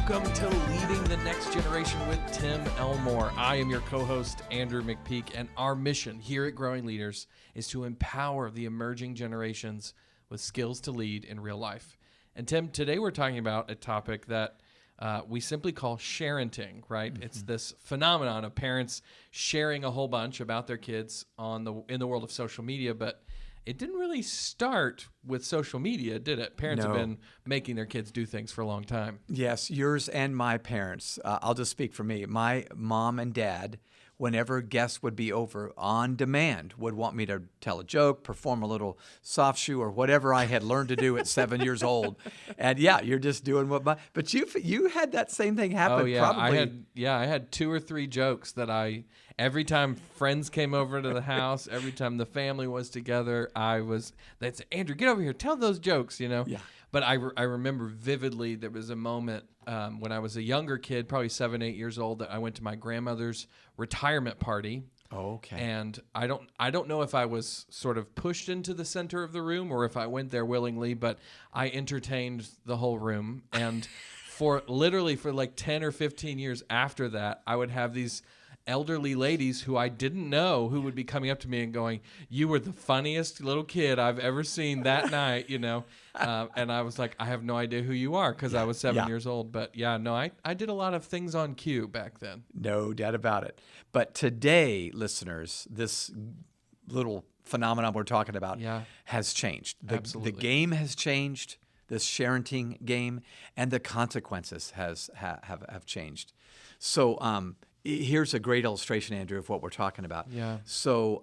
Welcome to Leading the Next Generation with Tim Elmore. I am your co-host, Andrew McPeak, and our mission here at Growing Leaders is to empower the emerging generations with skills to lead in real life. And Tim, today we're talking about a topic that we simply call sharenting, right? Mm-hmm. It's this phenomenon of parents sharing a whole bunch about their kids in the world of social media, but it didn't really start with social media, did it? Parents have been making their kids do things for a long time. Yes, yours and my parents. I'll just speak for me. My mom and dad, whenever guests would be over on demand, would want me to tell a joke, perform a little soft shoe, or whatever I had learned to do at 7 years old. And yeah, you're just doing but you had that same thing happen. Oh yeah, probably. I had 2 or 3 jokes that every time friends came over to the house, every time the family was together, they'd say, Andrew, get over here, tell those jokes, Yeah. But I remember vividly there was a moment when I was a younger kid, probably 7, 8 years old, that I went to my grandmother's retirement party. Oh, okay. And I don't know if I was sort of pushed into the center of the room or if I went there willingly, but I entertained the whole room. And for like 10 or 15 years after that, I would have these elderly ladies who I didn't know who would be coming up to me and going, "You were the funniest little kid I've ever seen that night," and I was like, I have no idea who you are because I was 7 years old. But I did a lot of things on cue back then. No doubt about it. But today, listeners, this little phenomenon we're talking about has changed. Absolutely. The game has changed, this sharenting game, and the consequences have changed. So here's a great illustration, Andrew, of what we're talking about. Yeah. So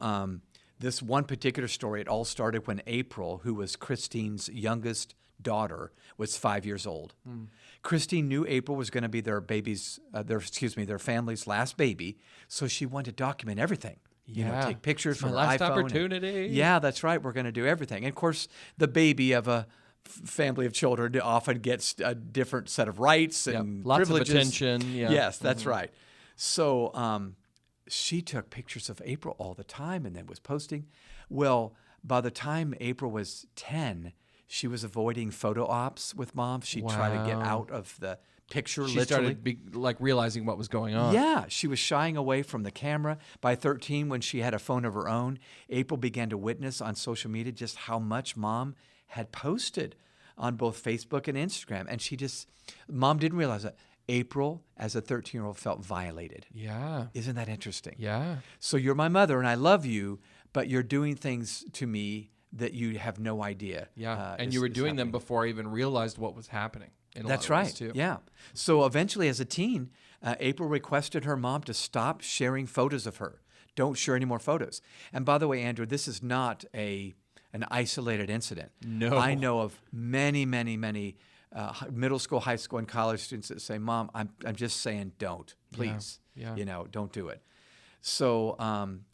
this one particular story, it all started when April, who was Christine's youngest daughter, was 5 years old. Christine knew April was going to be their family's last baby, so she wanted to document everything. Take pictures from her last iPhone. Opportunity. Yeah, that's right. We're going to do everything. And of course, the baby of a family of children often gets a different set of rights and lots privileges. of attention. Yeah. Yes, that's right. So she took pictures of April all the time and then was posting. Well, by the time April was 10, she was avoiding photo ops with mom. She tried to get out of the picture, she literally. started realizing what was going on. Yeah, she was shying away from the camera. By 13, when she had a phone of her own, April began to witness on social media just how much mom had posted on both Facebook and Instagram. And mom didn't realize that. April, as a 13-year-old, felt violated. Yeah. Isn't that interesting? Yeah. So you're my mother, and I love you, but you're doing things to me that you have no idea. Yeah, and you were doing them before I even realized what was happening. That's right. Too. Yeah. So eventually, as a teen, April requested her mom to stop sharing photos of her. Don't share any more photos. And by the way, Andrew, this is not an isolated incident. No. I know of many, many, many middle school, high school, and college students that say, "Mom, I'm just saying, don't, please, don't do it." So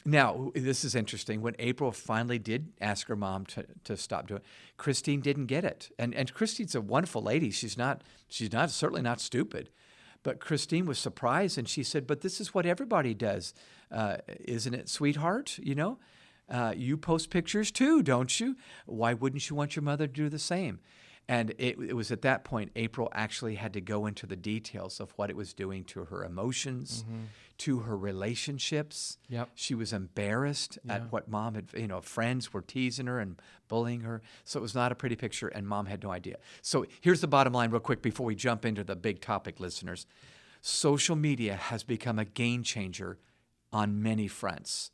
now this is interesting. When April finally did ask her mom to stop doing it, Christine didn't get it, and Christine's a wonderful lady. She's certainly not stupid, but Christine was surprised, and she said, "But this is what everybody does, isn't it, sweetheart? You post pictures too, don't you? Why wouldn't you want your mother to do the same?" And it was at that point April actually had to go into the details of what it was doing to her emotions, to her relationships. Yep. She was embarrassed at what mom had, friends were teasing her and bullying her. So it was not a pretty picture, and mom had no idea. So here's the bottom line real quick before we jump into the big topic, listeners. Social media has become a game changer on many fronts.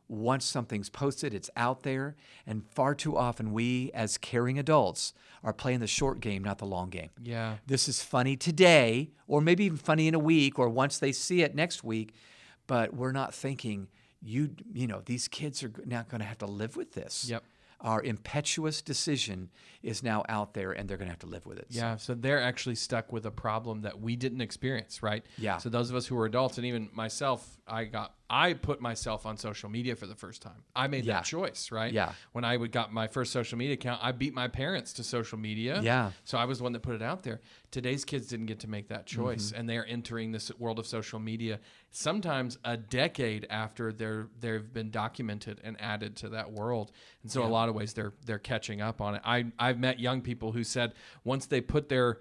Once something's posted, it's out there, and far too often we, as caring adults, are playing the short game, not the long game. Yeah. This is funny today, or maybe even funny in a week, or once they see it next week, but we're not thinking, these kids are not going to have to live with this. Yep. Our impetuous decision is now out there, and they're going to have to live with it. Yeah, so they're actually stuck with a problem that we didn't experience, right? Yeah. So those of us who are adults, and even myself, I put myself on social media for the first time. I made that choice, right? Yeah. When I got my first social media account, I beat my parents to social media. Yeah. So I was the one that put it out there. Today's kids didn't get to make that choice, and they're entering this world of social media sometimes a decade after they've been documented and added to that world. And so a lot of ways they're catching up on it. I've met young people who said once they put their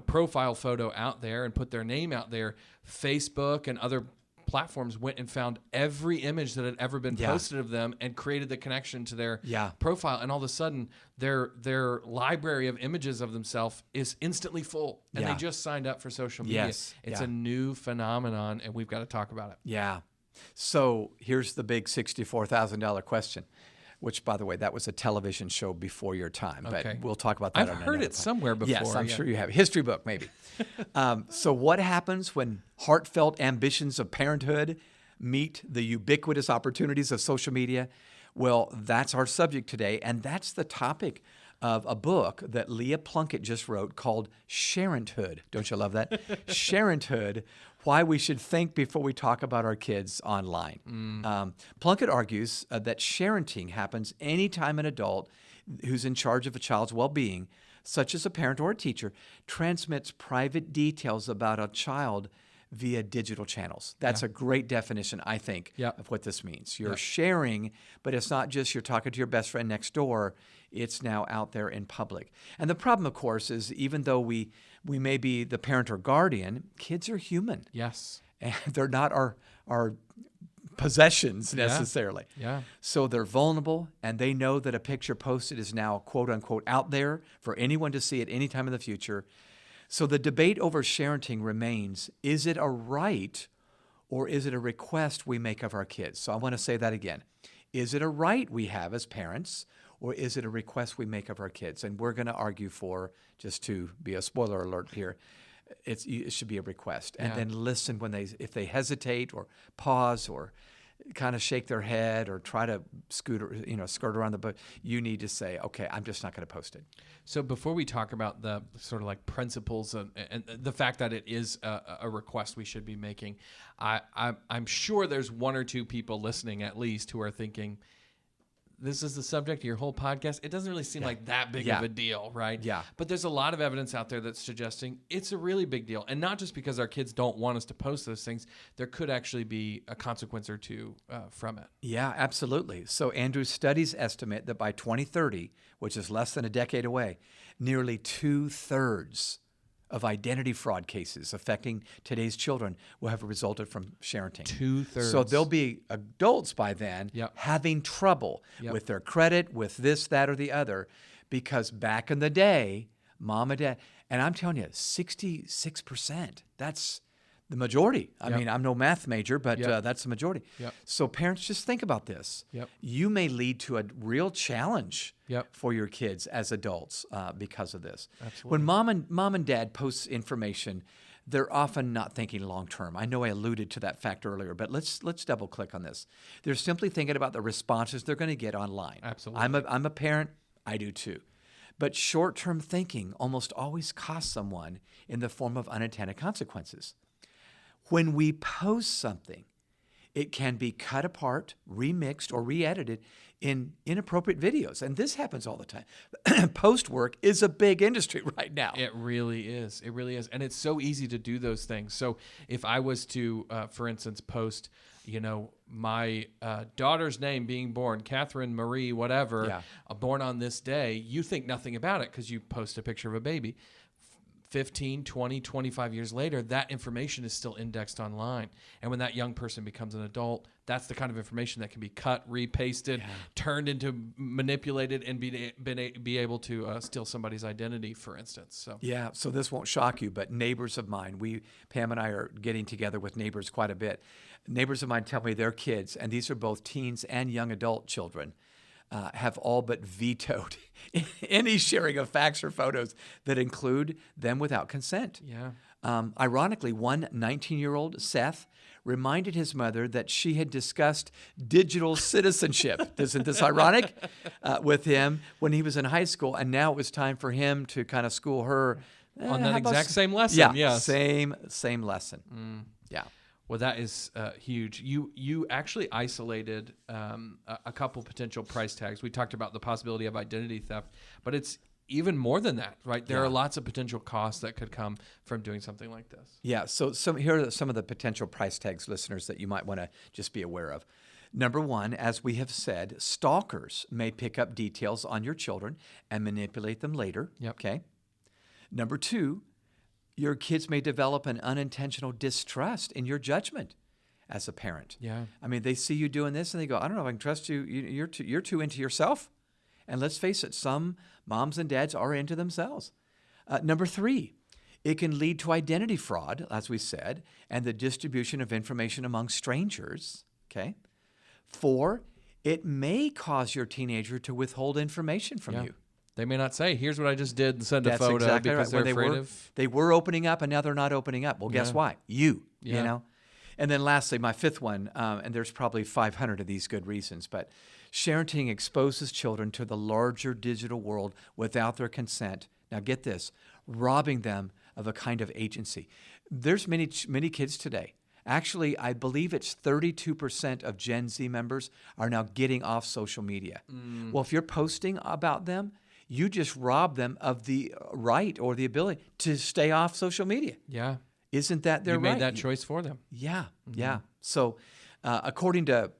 profile photo out there and put their name out there, Facebook and other platforms went and found every image that had ever been posted of them and created the connection to their profile. And all of a sudden, their library of images of themselves is instantly full. And they just signed up for social media. Yes. It's a new phenomenon, and we've got to talk about it. Yeah. So here's the big $64,000 question, which, by the way, that was a television show before your time. But we'll talk about that. I've heard it somewhere before. Yes, I'm sure you have. History book, maybe. So what happens when heartfelt ambitions of parenthood meet the ubiquitous opportunities of social media? Well, that's our subject today, and that's the topic of a book that Leah Plunkett just wrote called Sharenting. Don't you love that? Sharenting, Why We Should Think Before We Talk About Our Kids Online. Plunkett argues that sharenting happens anytime an adult who's in charge of a child's well-being, such as a parent or a teacher, transmits private details about a child via digital channels. That's a great definition, I think, of what this means. You're sharing, but it's not just you're talking to your best friend next door. It's now out there in public. And the problem, of course, is even though we may be the parent or guardian, kids are human. Yes. And they're not our possessions necessarily. Yeah. So they're vulnerable, and they know that a picture posted is now, quote unquote, out there for anyone to see at any time in the future. So the debate over sharenting remains, is it a right or is it a request we make of our kids? So I want to say that again. Is it a right we have as parents, or is it a request we make of our kids? And we're going to argue for, just to be a spoiler alert here, it should be a request. And then listen if they hesitate or pause or kind of shake their head or try to skirt around the bush, you need to say, okay, I'm just not going to post it. So before we talk about the sort of like principles and the fact that it is a request we should be making, I'm sure there's one or two people listening at least who are thinking, this is the subject of your whole podcast. It doesn't really seem like that big of a deal, right? Yeah. But there's a lot of evidence out there that's suggesting it's a really big deal. And not just because our kids don't want us to post those things. There could actually be a consequence or two from it. Yeah, absolutely. So Andrew's studies estimate that by 2030, which is less than a decade away, nearly 2/3 of identity fraud cases affecting today's children will have resulted from sharenting. 2/3. So there'll be adults by then having trouble with their credit, with this, that, or the other, because back in the day, mom and dad, and I'm telling you, 66%, that's the majority. I mean, I'm no math major, but that's the majority. So parents, just think about this. You may lead to a real challenge for your kids as adults because of this. Absolutely. When mom and dad post information, they're often not thinking long term. I know I alluded to that fact earlier, but let's double click on this. They're simply thinking about the responses they're going to get online. Absolutely. I'm a parent. I do too. But short-term thinking almost always costs someone in the form of unintended consequences. When we post something, it can be cut apart, remixed, or re-edited in inappropriate videos. And this happens all the time. Post work is a big industry right now. It really is. It really is. And it's so easy to do those things. So if I was to, for instance, post, my daughter's name being born, Catherine Marie, whatever, born on this day, you think nothing about it because you post a picture of a baby. 15, 20, 25 years later, that information is still indexed online. And when that young person becomes an adult, that's the kind of information that can be cut, repasted, turned into manipulated, and be able to steal somebody's identity, for instance. So this won't shock you, but neighbors of mine, Pam and I are getting together with neighbors quite a bit. Neighbors of mine tell me their kids, and these are both teens and young adult children, have all but vetoed any sharing of facts or photos that include them without consent. Ironically, one 19-year-old, Seth, reminded his mother that she had discussed digital citizenship. Isn't this ironic? With him when he was in high school, and now it was time for him to kind of school her on that exact same lesson. Same lesson. Well, that is huge. You actually isolated a couple potential price tags. We talked about the possibility of identity theft, but it's even more than that, right? There are lots of potential costs that could come from doing something like this. So here are some of the potential price tags, listeners, that you might want to just be aware of. Number one, as we have said, stalkers may pick up details on your children and manipulate them later. Okay. Number two, your kids may develop an unintentional distrust in your judgment as a parent. Yeah. I mean, they see you doing this and they go, I don't know if I can trust you. You're too into yourself. And let's face it, some moms and dads are into themselves. Number 3, it can lead to identity fraud, as we said, and the distribution of information among strangers. Okay. 4, it may cause your teenager to withhold information from you. They may not say, here's what I just did, and send a photo exactly because right. they're afraid of. They were opening up and now they're not opening up. Well, guess why? You know? And then lastly, my 5th one, and there's probably 500 of these good reasons, but Sharenting exposes children to the larger digital world without their consent. Now get this, robbing them of a kind of agency. There's many kids today. Actually, I believe it's 32% of Gen Z members are now getting off social media. Well, if you're posting about them, you just rob them of the right or the ability to stay off social media. Yeah. Isn't that their right? You made that choice for them. Yeah, yeah. So according to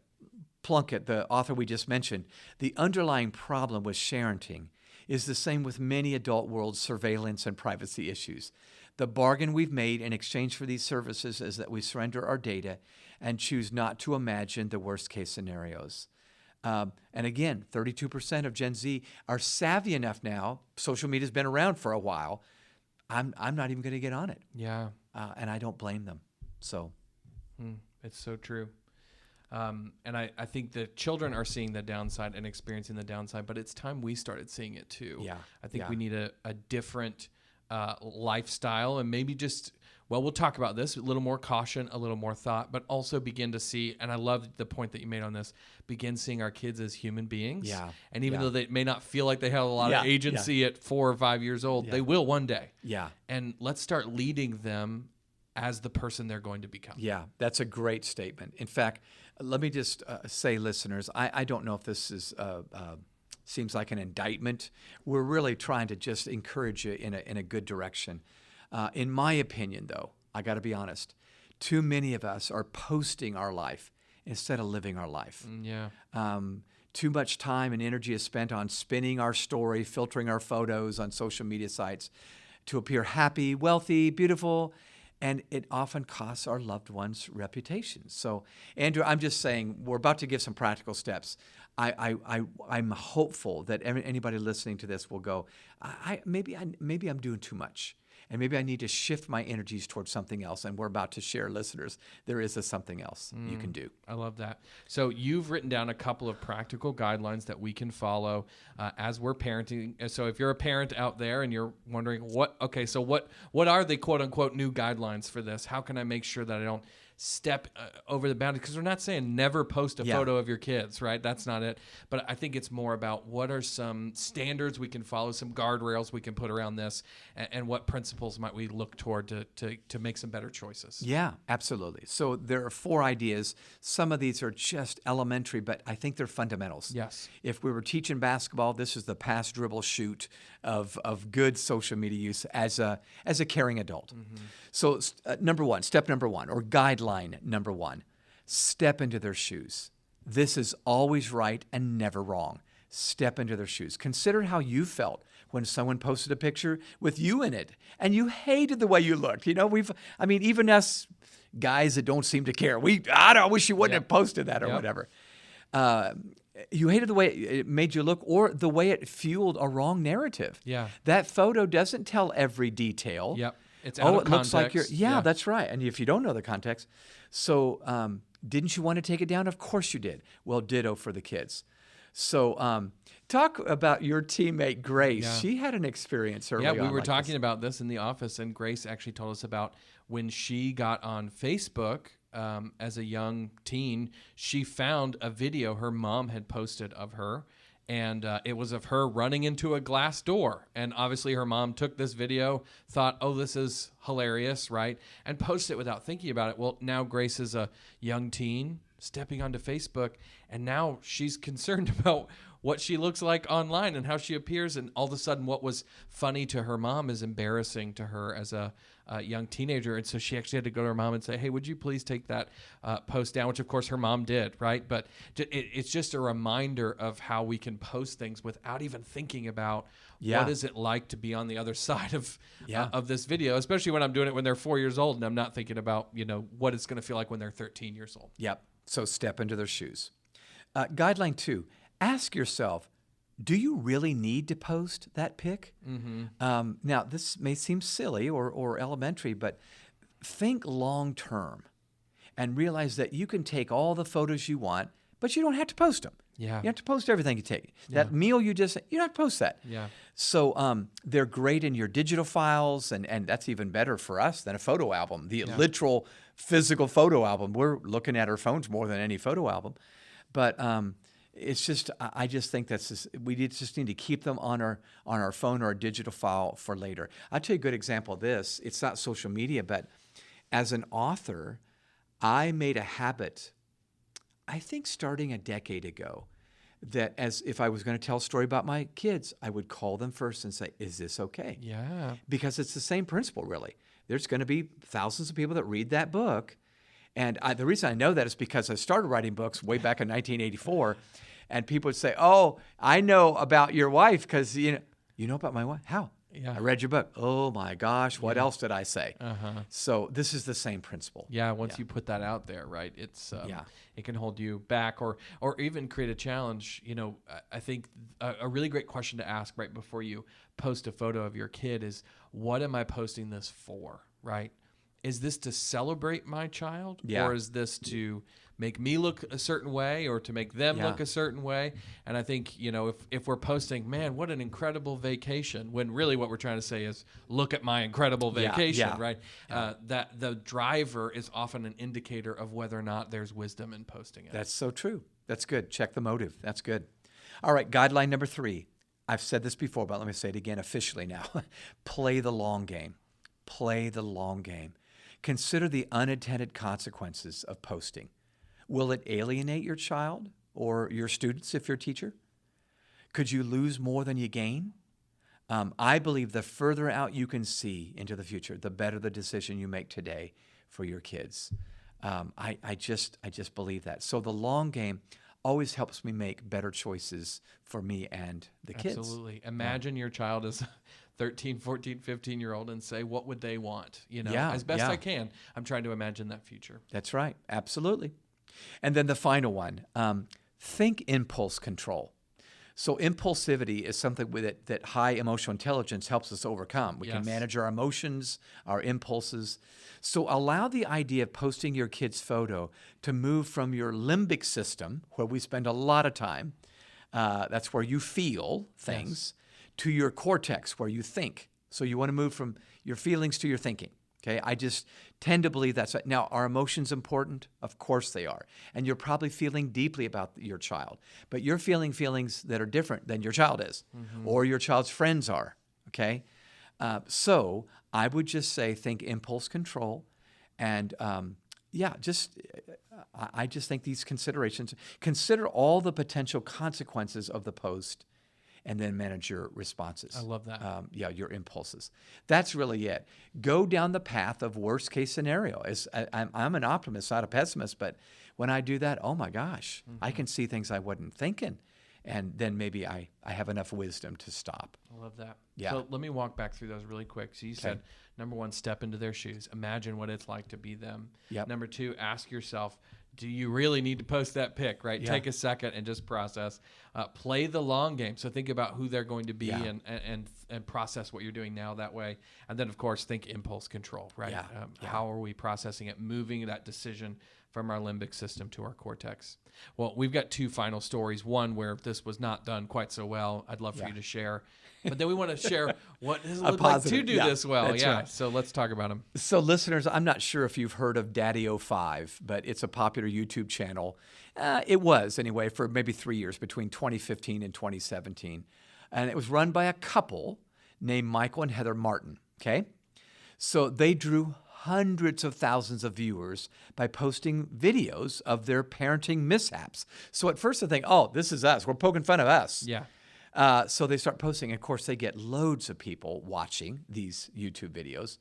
Plunkett, the author we just mentioned, the underlying problem with Sharenting is the same with many adult world surveillance and privacy issues. The bargain we've made in exchange for these services is that we surrender our data and choose not to imagine the worst case scenarios. And again, 32% of Gen Z are savvy enough now. Social media's been around for a while. I'm not even going to get on it. Yeah. And I don't blame them. So it's so true. And I think the children are seeing the downside and experiencing the downside, but it's time we started seeing it too. Yeah. I think we need a different lifestyle, and maybe just, well, we'll talk about this, a little more caution, a little more thought, but also begin to see, and I love the point that you made on this, begin seeing our kids as human beings. Yeah. And even though they may not feel like they have a lot of agency at 4 or 5 years old, they will one day. Yeah. And let's start leading them as the person they're going to become. Yeah, that's a great statement. In fact, let me just say, listeners, I don't know if this is seems like an indictment. We're really trying to just encourage you in a good direction. In my opinion, though, I got to be honest, too many of us are posting our life instead of living our life. Too much time and energy is spent on spinning our story, filtering our photos on social media sites to appear happy, wealthy, beautiful, and it often costs our loved ones' reputations. So, Andrew, I'm just saying we're about to give some practical steps. I'm hopeful that anybody listening to this will go, maybe I'm doing too much. And maybe I need to shift my energies towards something else. And we're about to share, listeners, there is something else you can do. I love that. So you've written down a couple of practical guidelines that we can follow as we're parenting. So if you're a parent out there and you're wondering, what are the quote unquote new guidelines for this? How can I make sure that I don't step over the boundary? Because we're not saying never post a photo of your kids, right? That's not it. But I think it's more about what are some standards we can follow, some guardrails we can put around this, and what principles might we look toward to make some better choices. Yeah, absolutely. So there are 4 ideas. Some of these are just elementary, but I think they're fundamentals. Yes. If we were teaching basketball, this is the pass, dribble, shoot of good social media use as a caring adult. So step number one, or guideline number 1, step into their shoes. This is always right and never wrong. Step into their shoes. Consider how you felt when someone posted a picture with you in it and you hated the way you looked. You know, even us guys that don't seem to care, I wish you wouldn't have posted that or whatever. You hated the way it made you look or the way it fueled a wrong narrative. Yeah. That photo doesn't tell every detail. Yep. It's out of context. Looks like you're, that's right. And if you don't know the context, so didn't you want to take it down? Of course you did. Well, ditto for the kids. So talk about your teammate, Grace. Yeah. She had an experience early on. Yeah, we were talking about this in the office, and Grace actually told us about when she got on Facebook as a young teen. She found a video her mom had posted of her, and it was of her running into a glass door. And obviously her mom took this video, thought, oh, this is hilarious, right? And posted it without thinking about it. Well, now Grace is a young teen stepping onto Facebook, and now she's concerned about what she looks like online and how she appears. And all of a sudden, what was funny to her mom is embarrassing to her as a young teenager. And so she actually had to go to her mom and say, hey, would you please take that post down? Which, of course, her mom did, right? But it's just a reminder of how we can post things without even thinking about what is it like to be on the other side of this video, especially when I'm doing it when they're 4 years old and I'm not thinking about, what it's going to feel like when they're 13 years old. Yep. So step into their shoes. Guideline 2, ask yourself, do you really need to post that pic? Mm-hmm. Now, this may seem silly or elementary, but think long term and realize that you can take all the photos you want, but you don't have to post them. Yeah. You have to post everything you take. That meal you don't have to post that. Yeah. So they're great in your digital files, and that's even better for us than a photo album, the literal physical photo album. We're looking at our phones more than any photo album. But it's just, I just think we just need to keep them on our phone or our digital file for later. I'll tell you a good example of this. It's not social media, but as an author, I made a habit, I think starting a decade ago, that as if I was going to tell a story about my kids, I would call them first and say, is this okay? Yeah. Because it's the same principle, really. There's going to be thousands of people that read that book. And the reason I know that is because I started writing books way back in 1984, and people would say, oh, I know about your wife because, you know about my wife? How? Yeah. I read your book. Oh, my gosh. What else did I say? So this is the same principle. Yeah, once you put that out there, right, it's it can hold you back or even create a challenge. I think a really great question to ask right before you post a photo of your kid is, what am I posting this for, right? Is this to celebrate my child, or is this to make me look a certain way or to make them look a certain way? And I think, if we're posting, man, what an incredible vacation, when really what we're trying to say is, look at my incredible vacation, right? That the driver is often an indicator of whether or not there's wisdom in posting it. That's so true. That's good. Check the motive. That's good. All right, guideline number 3. I've said this before, but let me say it again officially now. Play the long game. Play the long game. Consider the unintended consequences of posting. Will it alienate your child or your students if you're a teacher? Could you lose more than you gain? I believe the further out you can see into the future, the better the decision you make today for your kids. I just believe that. So the long game always helps me make better choices for me and the kids. Absolutely. Imagine your child is 13, 14, 15-year-old and say, what would they want? As best I can, I'm trying to imagine that future. That's right. Absolutely. And then the final one, think impulse control. So impulsivity is something that high emotional intelligence helps us overcome. We can manage our emotions, our impulses. So allow the idea of posting your kid's photo to move from your limbic system, where we spend a lot of time, that's where you feel things, to your cortex, where you think. So you want to move from your feelings to your thinking. Okay, I just tend to believe that's right. Now, are emotions important? Of course they are. And you're probably feeling deeply about your child, but you're feeling feelings that are different than your child is, or your child's friends are. Okay, so I would just say think impulse control, and I just think these considerations. Consider all the potential consequences of the post, and then manage your responses. I love that. Your impulses. That's really it. Go down the path of worst case scenario. I'm an optimist, not a pessimist, but when I do that, oh my gosh, I can see things I wasn't thinking. And then maybe I have enough wisdom to stop. I love that. Yeah. So let me walk back through those really quick. So you said, number 1, step into their shoes. Imagine what it's like to be them. Yep. Number 2, ask yourself, do you really need to post that pic, right? Yeah. Take a second and just process. Play the long game. So think about who they're going to be and process what you're doing now that way. And then, of course, think impulse control, right? How are we processing it, moving that decision from our limbic system to our cortex? Well, we've got 2 final stories. One where this was not done quite so well. I'd love for you to share. But then we want to share what does it look like to do this well. Right. So let's talk about them. So listeners, I'm not sure if you've heard of Daddy05, but it's a popular YouTube channel. It was, anyway, for maybe 3 years, between 2015 and 2017. And it was run by a couple named Michael and Heather Martin, okay? So they drew hundreds of thousands of viewers by posting videos of their parenting mishaps. So at first they think, oh, this is us. We're poking fun of us. Yeah. So they start posting. Of course, they get loads of people watching these YouTube videos.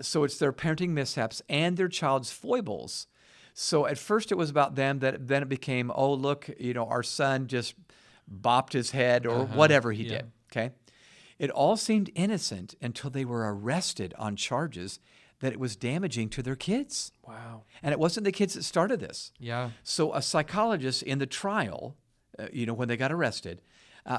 So it's their parenting mishaps and their child's foibles. So at first it was about them. Then it became, oh, look, our son just bopped his head or whatever he did. Okay. It all seemed innocent until they were arrested on charges that it was damaging to their kids. Wow. And it wasn't the kids that started this. Yeah. So a psychologist in the trial, when they got arrested,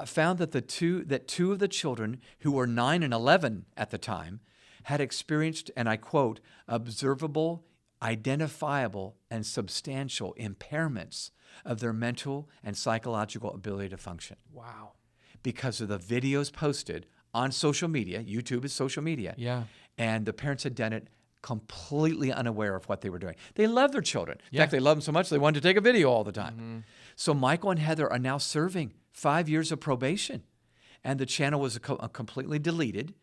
found that two of the children who were 9 and 11 at the time had experienced, and I quote, observable, identifiable, and substantial impairments of their mental and psychological ability to function. Wow. Because of the videos posted on social media. YouTube is social media. Yeah. And the parents had done it completely unaware of what they were doing. They love their children. In Yeah. fact, they love them so much they wanted to take a video all the time. So Michael and Heather are now serving 5 years of probation. And the channel was completely deleted.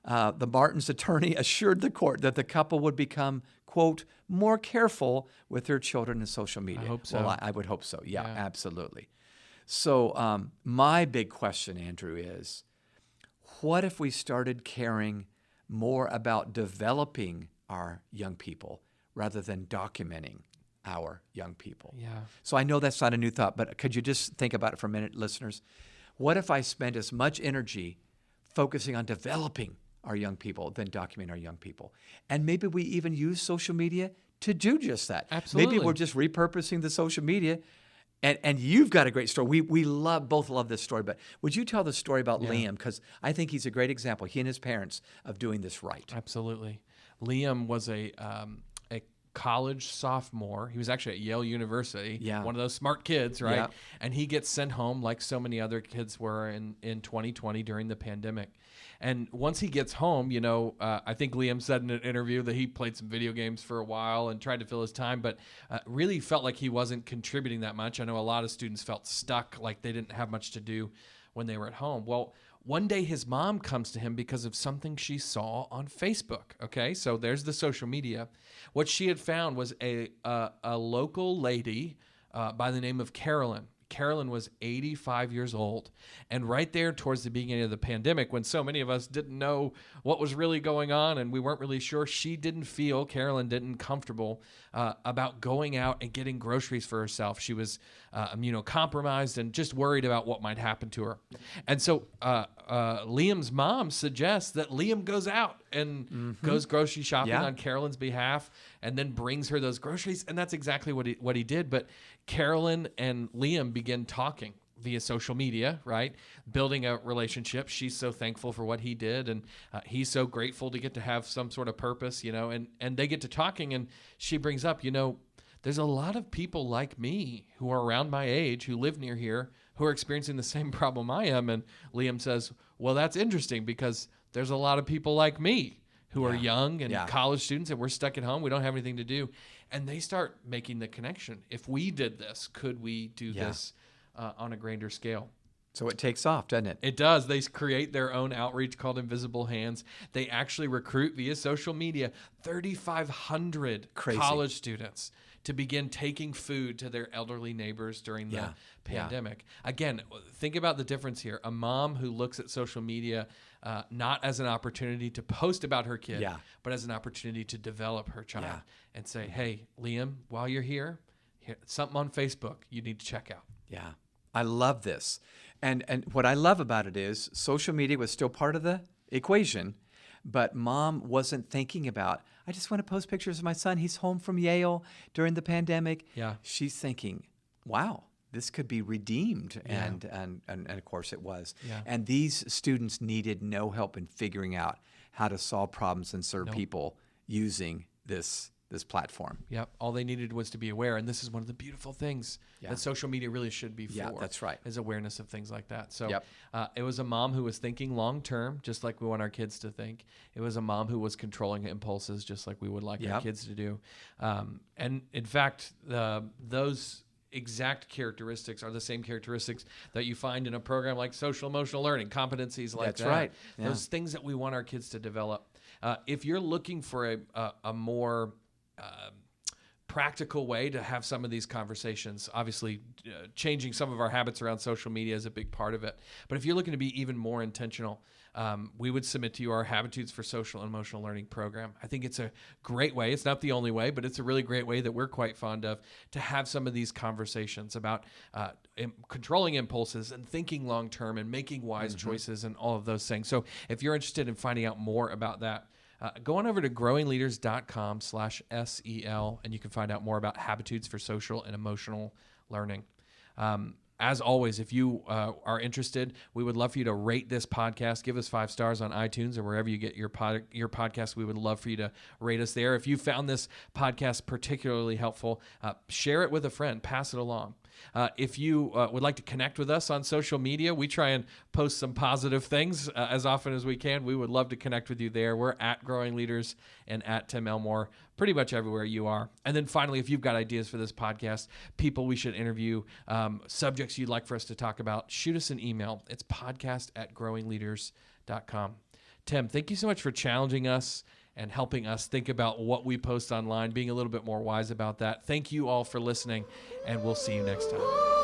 The Martins' attorney assured the court that the couple would become, quote, more careful with their children in social media. I hope so. Well, I would hope so. Yeah, absolutely. So my big question, Andrew, is what if we started caring more about developing our young people rather than documenting our young people? Yeah. So I know that's not a new thought, but could you just think about it for a minute, listeners? What if I spend as much energy focusing on developing our young people than documenting our young people? And maybe we even use social media to do just that. Absolutely. Maybe we're just repurposing the social media. And you've got a great story. We both love this story, but would you tell the story about Liam? Because I think he's a great example, he and his parents, of doing this right. Absolutely. Liam was a college sophomore. He was actually at Yale University, one of those smart kids, right? Yeah. And he gets sent home like so many other kids were in 2020 during the pandemic. And once he gets home, I think Liam said in an interview that he played some video games for a while and tried to fill his time, but really felt like he wasn't contributing that much. I know a lot of students felt stuck, like they didn't have much to do when they were at home. Well, one day his mom comes to him because of something she saw on Facebook. Okay, so there's the social media. What she had found was a local lady by the name of Carolyn. Carolyn was 85 years old. And right there towards the beginning of the pandemic, when so many of us didn't know what was really going on and we weren't really sure, Carolyn didn't comfortable about going out and getting groceries for herself. She was immunocompromised and just worried about what might happen to her. And so Liam's mom suggests that Liam goes out and goes grocery shopping on Carolyn's behalf and then brings her those groceries. And that's exactly what he did. But Carolyn and Liam begin talking via social media, right? Building a relationship. She's so thankful for what he did, and he's so grateful to get to have some sort of purpose, and they get to talking, and she brings up, there's a lot of people like me who are around my age, who live near here, who are experiencing the same problem I am. And Liam says, well, that's interesting because there's a lot of people like me who are young and college students, and we're stuck at home. We don't have anything to do. And they start making the connection. If we did this, could we do this on a grander scale? So it takes off, doesn't it? It does. They create their own outreach called Invisible Hands. They actually recruit via social media 3,500 college students to begin taking food to their elderly neighbors during the pandemic. Again, think about the difference here. A mom who looks at social media not as an opportunity to post about her kid, but as an opportunity to develop her child and say, hey, Liam, while you're here, something on Facebook you need to check out. Yeah, I love this. And what I love about it is social media was still part of the equation, but mom wasn't thinking about, I just want to post pictures of my son. He's home from Yale during the pandemic. Yeah. She's thinking, wow, this could be redeemed. Yeah. And of course it was. Yeah. And these students needed no help in figuring out how to solve problems and serve people using this platform. Yep. All they needed was to be aware. And this is one of the beautiful things that social media really should be for. Yeah, that's right. Is awareness of things like that. So it was a mom who was thinking long term, just like we want our kids to think. It was a mom who was controlling impulses, just like we would like our kids to do. And in fact, those exact characteristics are the same characteristics that you find in a program like social emotional learning, competencies like that. That's right. Yeah. Those things that we want our kids to develop. If you're looking for a more practical way to have some of these conversations, obviously changing some of our habits around social media is a big part of it. But if you're looking to be even more intentional, we would submit to you our Habitudes for Social and Emotional Learning program. I think it's a great way. It's not the only way, but it's a really great way that we're quite fond of to have some of these conversations about controlling impulses and thinking long-term and making wise choices and all of those things. So if you're interested in finding out more about that, go on over to growingleaders.com/SEL, and you can find out more about Habitudes for Social and Emotional Learning. As always, if you are interested, we would love for you to rate this podcast. Give us 5 stars on iTunes or wherever you get your podcast. We would love for you to rate us there. If you found this podcast particularly helpful, share it with a friend. Pass it along. If you would like to connect with us on social media, we try and post some positive things as often as we can. We would love to connect with you there. We're at Growing Leaders and at Tim Elmore, pretty much everywhere you are. And then finally, if you've got ideas for this podcast, people we should interview, subjects you'd like for us to talk about, shoot us an email. It's podcast@growingleaders.com. Tim, thank you so much for challenging us and helping us think about what we post online, being a little bit more wise about that. Thank you all for listening, and we'll see you next time.